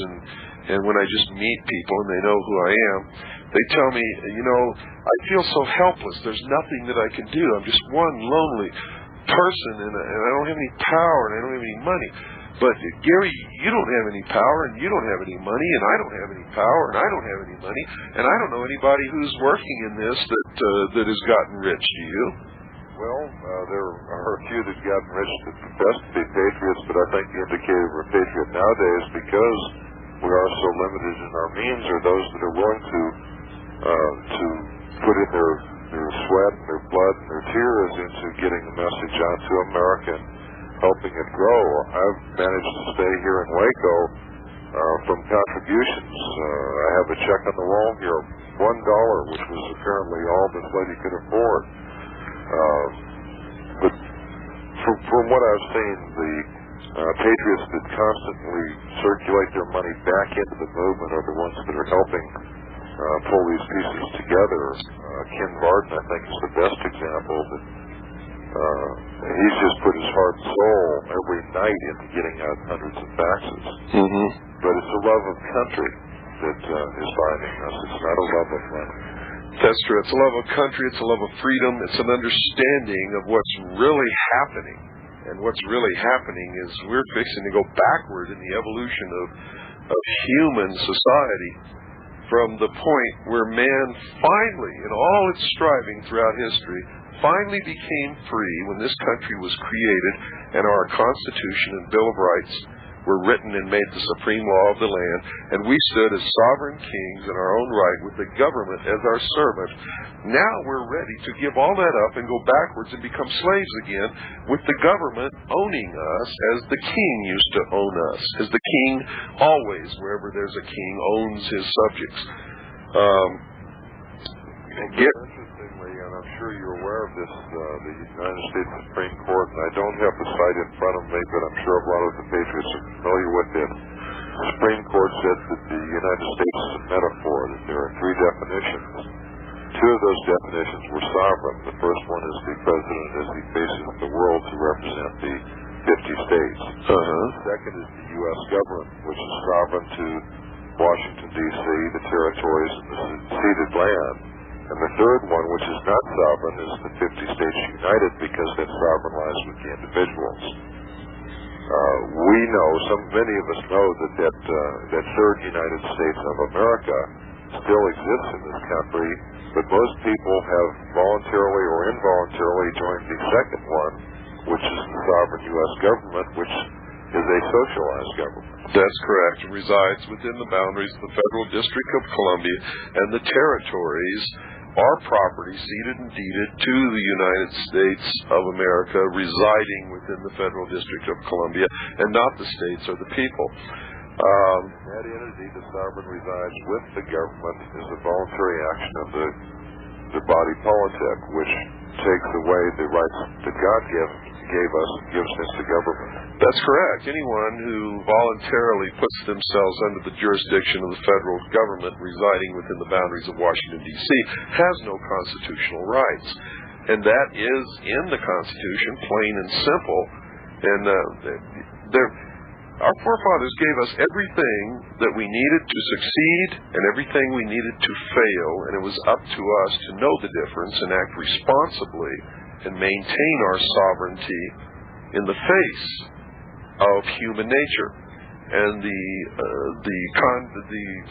S2: and when I just meet people and they know who I am, they tell me, you know, I feel so helpless. There's nothing that I can do. I'm just one lonely person, and I don't have any power, and I don't have any money. But, Gary, you don't have any power, and you don't have any money, and I don't have any power, and I don't have any money, and I don't know anybody who's working in this that has gotten rich. Do you?
S3: Well, there are a few that have gotten rich that profess to be patriots, but I think the indicator of a patriot nowadays, because we are so limited in our means, are those that are willing to put in their sweat and their blood and their tears into getting the message out to America and helping it grow. I've managed to stay here in Waco from contributions. I have a check on the wall here, $1, which was apparently all this lady could afford. But from what I've seen, the patriots that constantly circulate their money back into the movement are the ones that are helping pull these pieces together. Ken Barton, I think, is the best example. That he's just put his heart and soul every night into getting out hundreds of faxes. But it's a love of country that is binding us. It's not a love of money.
S2: That's true. It's a love of country. It's a love of freedom. It's an understanding of what's really happening. And what's really happening is we're fixing to go backward in the evolution of human society, from the point where man finally, in all its striving throughout history, finally became free when this country was created and our Constitution and Bill of Rights were written and made the supreme law of the land, and we stood as sovereign kings in our own right with the government as our servant. Now we're ready to give all that up and go backwards and become slaves again, with the government owning us as the king used to own us, as the king always, wherever there's a king, owns his subjects.
S3: Interestingly, and I'm sure you're aware of this, the United States Supreme Court, and I don't have the site in front of me, but I'm sure a lot of the patriots are familiar with it. The Supreme Court said that the United States is a metaphor, that there are three definitions. Two of those definitions were sovereign. The first one is the president as he faces the world to represent the 50 states. The second is the U.S. government, which is sovereign to Washington, D.C., the territories, and the ceded land. And the third one, which is not sovereign, is the 50 states united, because that sovereign lies with the individuals. We know, many of us know that third United States of America still exists in this country, but most people have voluntarily or involuntarily joined the second one, which is the sovereign U.S. government, which is a socialized government.
S2: That's correct. It resides within the boundaries of the Federal District of Columbia, and the territories are property ceded and deeded to the United States of America, residing within the Federal District of Columbia, and not the states or the people.
S3: That entity, the sovereign, resides with the government, is a voluntary action of the body politic, which takes away the rights that God gave us and gives us to government.
S2: That's correct. Anyone who voluntarily puts themselves under the jurisdiction of the federal government residing within the boundaries of Washington, D.C. has no constitutional rights. And that is in the Constitution, plain and simple. And our forefathers gave us everything that we needed to succeed and everything we needed to fail, and it was up to us to know the difference and act responsibly and maintain our sovereignty in the face of human nature. And the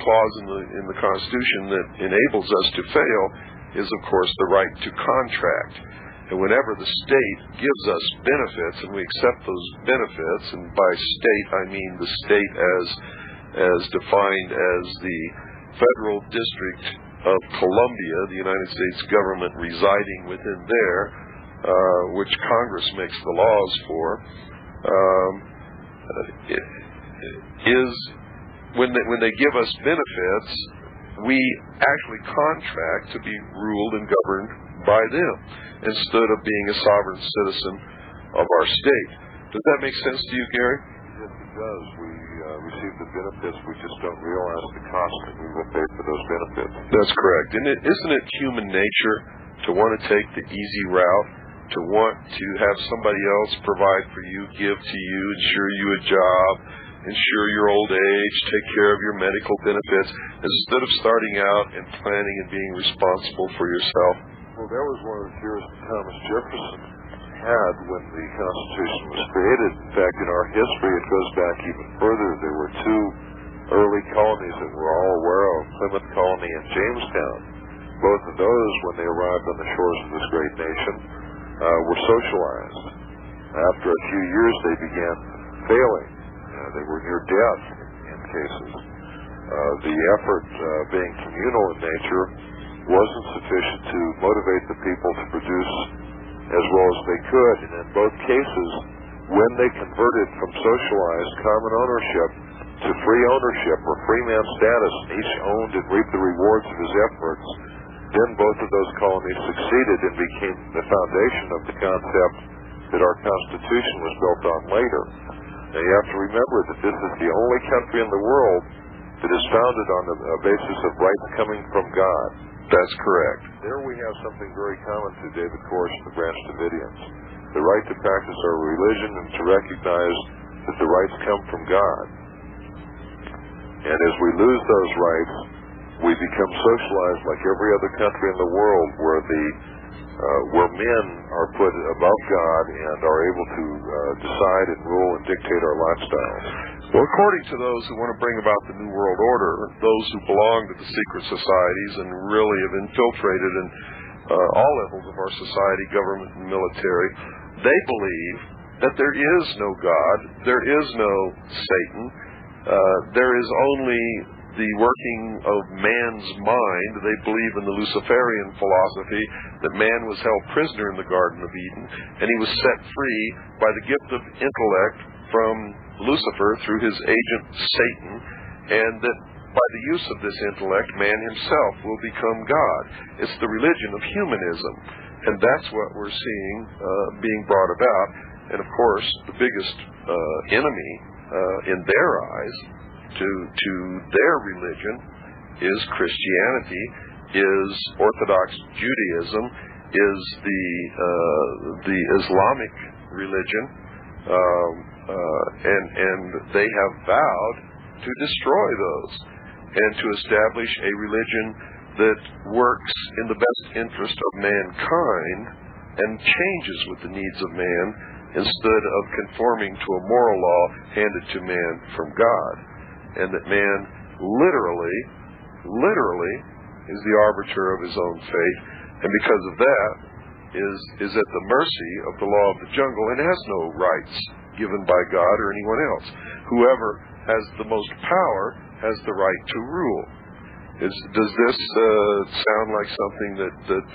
S2: clause in the Constitution that enables us to fail is, of course, the right to contract. And whenever the state gives us benefits and we accept those benefits, and by state I mean the state as defined as the Federal District of Columbia, the United States government residing within there, which Congress makes the laws for, is when they give us benefits, we actually contract to be ruled and governed by them instead of being a sovereign citizen of our state. Does that make sense to you, Gary?
S3: Yes, it does. We receive the benefits. We just don't realize the cost that we will pay for those benefits.
S2: That's correct. And isn't it human nature to want to take the easy route, to want to have somebody else provide for you, give to you, ensure you a job, ensure your old age, take care of your medical benefits, instead of starting out and planning and being responsible for yourself?
S3: Well, that was one of the fears that Thomas Jefferson had when the Constitution was created. In fact, in our history, it goes back even further. There were two early colonies that we're all aware of, Plymouth Colony and Jamestown. Both of those, when they arrived on the shores of this great nation, were socialized. After a few years, they began failing. They were near death in cases. The effort, being communal in nature, wasn't sufficient to motivate the people to produce as well as they could. And in both cases, when they converted from socialized common ownership to free ownership or free man status, and each owned and reaped the rewards of his efforts, then both of those colonies succeeded and became the foundation of the concept that our Constitution was built on later. Now you have to remember that this is the only country in the world that is founded on a basis of rights coming from God.
S2: That's correct.
S3: There we have something very common to David Koresh and the Branch Davidians. The right to practice our religion and to recognize that the rights come from God. And as we lose those rights, we become socialized like every other country in the world, where the where men are put above God and are able to decide and rule and dictate our lifestyles.
S2: Well, according to those who want to bring about the New World Order, those who belong to the secret societies and really have infiltrated in all levels of our society, government and military, they believe that there is no God, there is no Satan, there is only the working of man's mind. They believe in the Luciferian philosophy that man was held prisoner in the Garden of Eden, and he was set free by the gift of intellect from Lucifer through his agent Satan, and that by the use of this intellect, man himself will become God. It's the religion of humanism, and that's what we're seeing being brought about. And of course, the biggest enemy in their eyes to their religion is Christianity, is Orthodox Judaism, is the Islamic religion, and they have vowed to destroy those and to establish a religion that works in the best interest of mankind and changes with the needs of man instead of conforming to a moral law handed to man from God, and that man literally is the arbiter of his own fate, and because of that is at the mercy of the law of the jungle and has no rights given by God or anyone else. Whoever has the most power has the right to rule. Does this sound like something that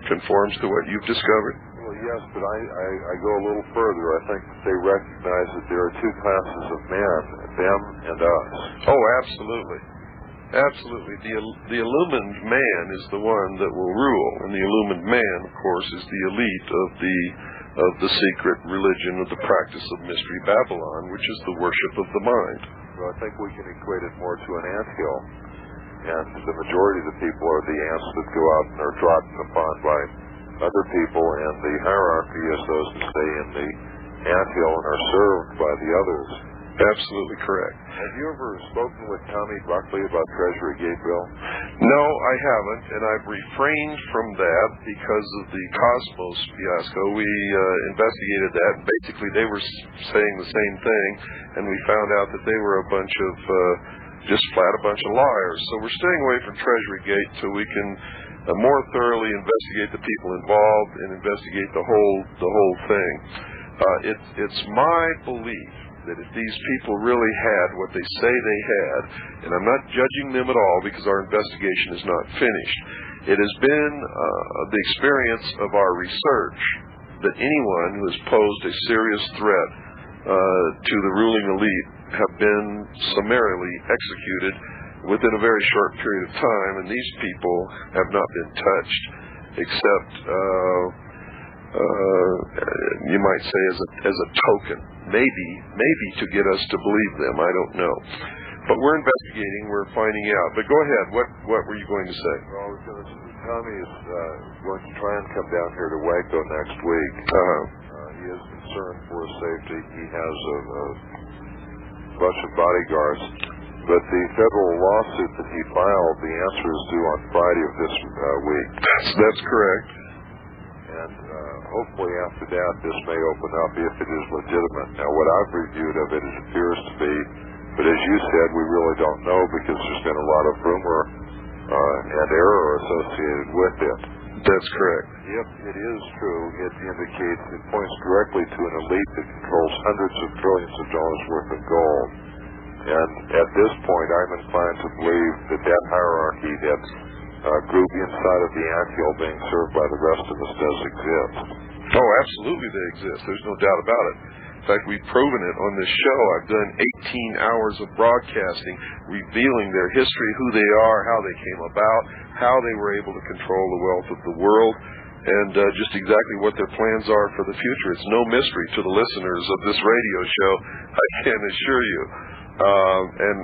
S2: conforms to what you've discovered?
S3: Well, yes, but I go a little further. I think they recognize that there are two classes of men, them and us.
S2: Oh, absolutely. Absolutely. The illumined man is the one that will rule, and the illumined man, of course, is the elite of the secret religion of the practice of Mystery Babylon, which is the worship of the mind.
S3: Well, I think we can equate it more to an anthill, and the majority of the people are the ants that go out and are trodden upon by other people, and the hierarchy is those that stay in the anthill and are served by the others.
S2: Absolutely correct.
S3: Have you ever spoken with Tommy Buckley about Treasury Gateville?
S2: No, I haven't, and I've refrained from that because of the Cosmos fiasco. We investigated that, and basically they were saying the same thing, and we found out that they were a bunch of, just flat a bunch of liars. So we're staying away from Treasury Gate so we can more thoroughly investigate the people involved and investigate the whole thing. It's my belief that if these people really had what they say they had, and I'm not judging them at all because our investigation is not finished, it has been the experience of our research that anyone who has posed a serious threat to the ruling elite have been summarily executed within a very short period of time, and these people have not been touched except you might say as a token, maybe to get us to believe them. I don't know, but we're investigating, we're finding out. But go ahead. What were you going to say?
S3: Well, Tommy is going to try and come down here to WACO next week. He is concerned for his safety. He has a bunch of bodyguards, but the federal lawsuit that he filed, the answer is due on Friday of this week.
S2: That's correct.
S3: And hopefully after that, this may open up if it is legitimate. Now, what I've reviewed of it, it appears to be, but as you said, we really don't know because there's been a lot of rumor and error associated with it.
S2: That's correct.
S3: If it is true, it indicates, it points directly to an elite that controls hundreds of trillions of dollars worth of gold. And at this point, I'm inclined to believe that that hierarchy, that group inside of the anthill being served by the rest of us does exist.
S2: Oh, absolutely they exist. There's no doubt about it. In fact, we've proven it on this show. I've done 18 hours of broadcasting revealing their history, who they are, how they came about, how they were able to control the wealth of the world, and just exactly what their plans are for the future. It's no mystery to the listeners of this radio show, I can assure you. And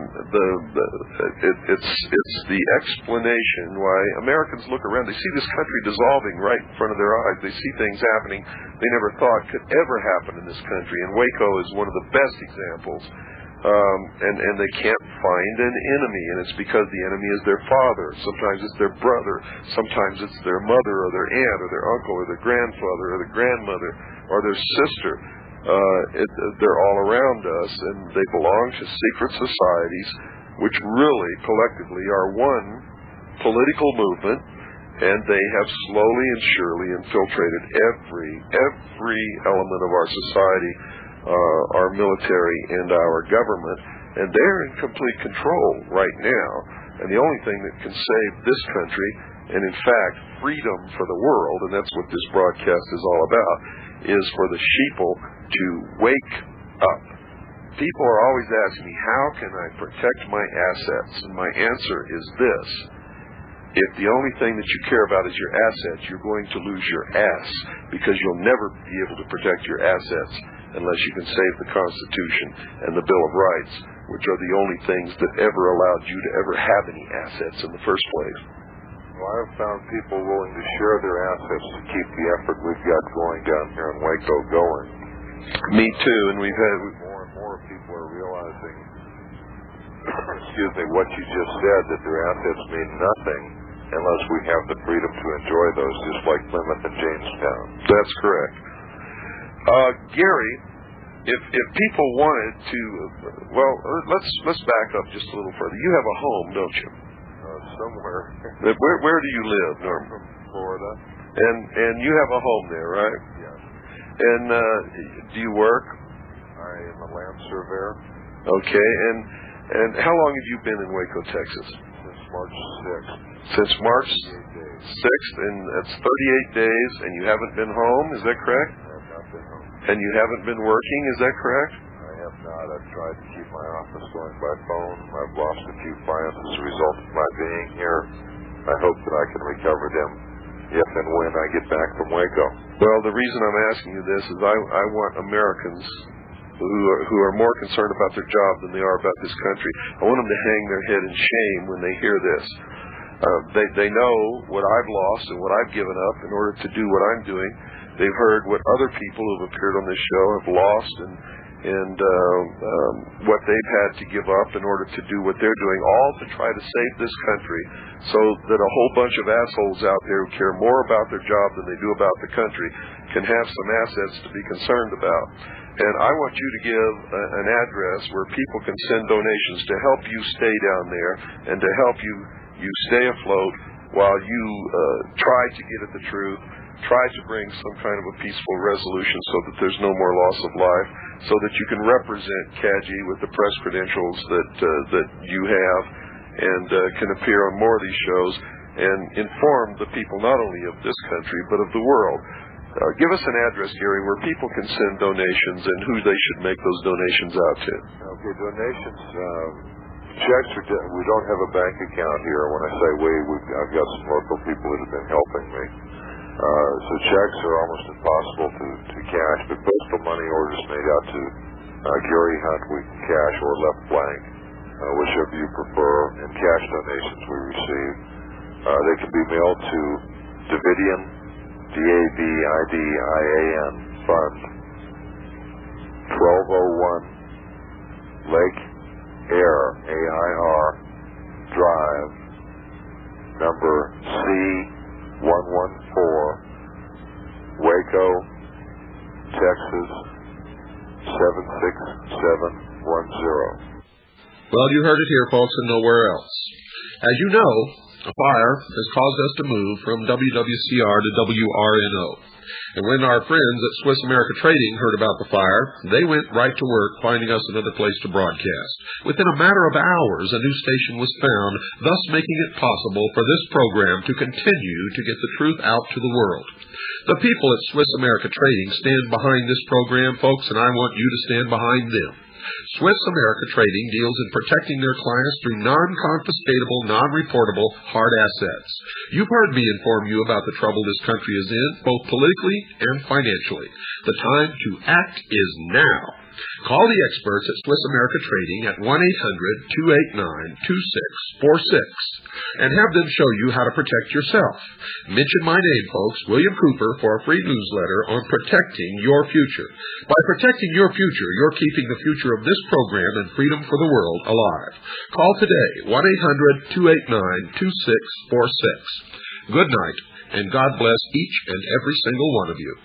S2: it's the explanation why Americans look around. They see this country dissolving right in front of their eyes. They see things happening they never thought could ever happen in this country. And WACO is one of the best examples and they can't find an enemy, and it's because the enemy is their father. Sometimes it's their brother. Sometimes it's their mother or their aunt or their uncle or their grandfather or their grandmother or their sister. They're all around us, and they belong to secret societies, which really collectively are one political movement, and they have slowly and surely infiltrated every element of our society, our military and our government, and they're in complete control right now. And the only thing that can save this country, and in fact freedom for the world, and that's what this broadcast is all about, is for the sheeple to wake up. People are always asking me, how can I protect my assets? And my answer is this: if the only thing that you care about is your assets, you're going to lose your ass, because you'll never be able to protect your assets unless you can save the Constitution and the Bill of Rights, which are the only things that ever allowed you to ever have any assets in the first place.
S3: Well, I've found people willing to share their assets to keep the effort we've got going down here in Waco going.
S2: Me too, and we've had
S3: more and more people are realizing, excuse me, what you just said, that their assets mean nothing unless we have the freedom to enjoy those, just like Plymouth and Jamestown.
S2: That's correct. Gary, if people wanted to, well, let's back up just a little further. You have a home, don't you?
S3: Somewhere.
S2: Where do you live, Norm?
S3: From Florida.
S2: And you have a home there, right?
S3: Yes.
S2: And do you work?
S3: I am a land surveyor.
S2: Okay, and how long have you been in Waco, Texas?
S3: Since March 6th.
S2: Since March 6th, and that's 38 days, and you haven't been home, is that correct?
S3: I have not been home.
S2: And you haven't been working, is that correct?
S3: I have not. I've tried to keep my office going by phone. I've lost a few clients as a result of my being here. I hope that I can recover them if and when I get back from Waco.
S2: Well, the reason I'm asking you this is I want Americans who are more concerned about their job than they are about this country. I want them to hang their head in shame when they hear this. They know what I've lost and what I've given up in order to do what I'm doing. They've heard what other people who have appeared on this show have lost and what they've had to give up in order to do what they're doing, all to try to save this country, so that a whole bunch of assholes out there who care more about their job than they do about the country can have some assets to be concerned about. And I want you to give an address where people can send donations to help you stay down there and to help you stay afloat while you try to get at the truth, try to bring some kind of a peaceful resolution so that there's no more loss of life, so that you can represent CAGI with the press credentials that you have, and can appear on more of these shows and inform the people not only of this country but of the world. Give us an address, Gary, where people can send donations and who they should make those donations out to.
S3: Okay, donations, checks are, we don't have a bank account here. When I say I've got some local people that have been helping me. So checks are almost impossible to cash, but postal money orders made out to Gary Hunt, we can cash, or left blank, whichever you prefer, and cash donations we receive. They can be mailed to Davidian, D-A-V-I-D-I-A-N, Fund, 1201 Lake Air, A-I-R, Drive, number C114, Waco, Texas, 76710.
S1: Well, you heard it here, folks, and nowhere else. As you know, a fire has caused us to move from WWCR to WRNO. And when our friends at Swiss America Trading heard about the fire, they went right to work finding us another place to broadcast. Within a matter of hours, a new station was found, thus making it possible for this program to continue to get the truth out to the world. The people at Swiss America Trading stand behind this program, folks, and I want you to stand behind them. Swiss America Trading deals in protecting their clients through non-confiscatable, non-reportable hard assets. You've heard me inform you about the trouble this country is in, both politically and financially. The time to act is now. Call the experts at Swiss America Trading at 1-800-289-2646 and have them show you how to protect yourself. Mention my name, folks, William Cooper, for a free newsletter on protecting your future. By protecting your future, you're keeping the future of this program and freedom for the world alive. Call today, 1-800-289-2646. Good night, and God bless each and every single one of you.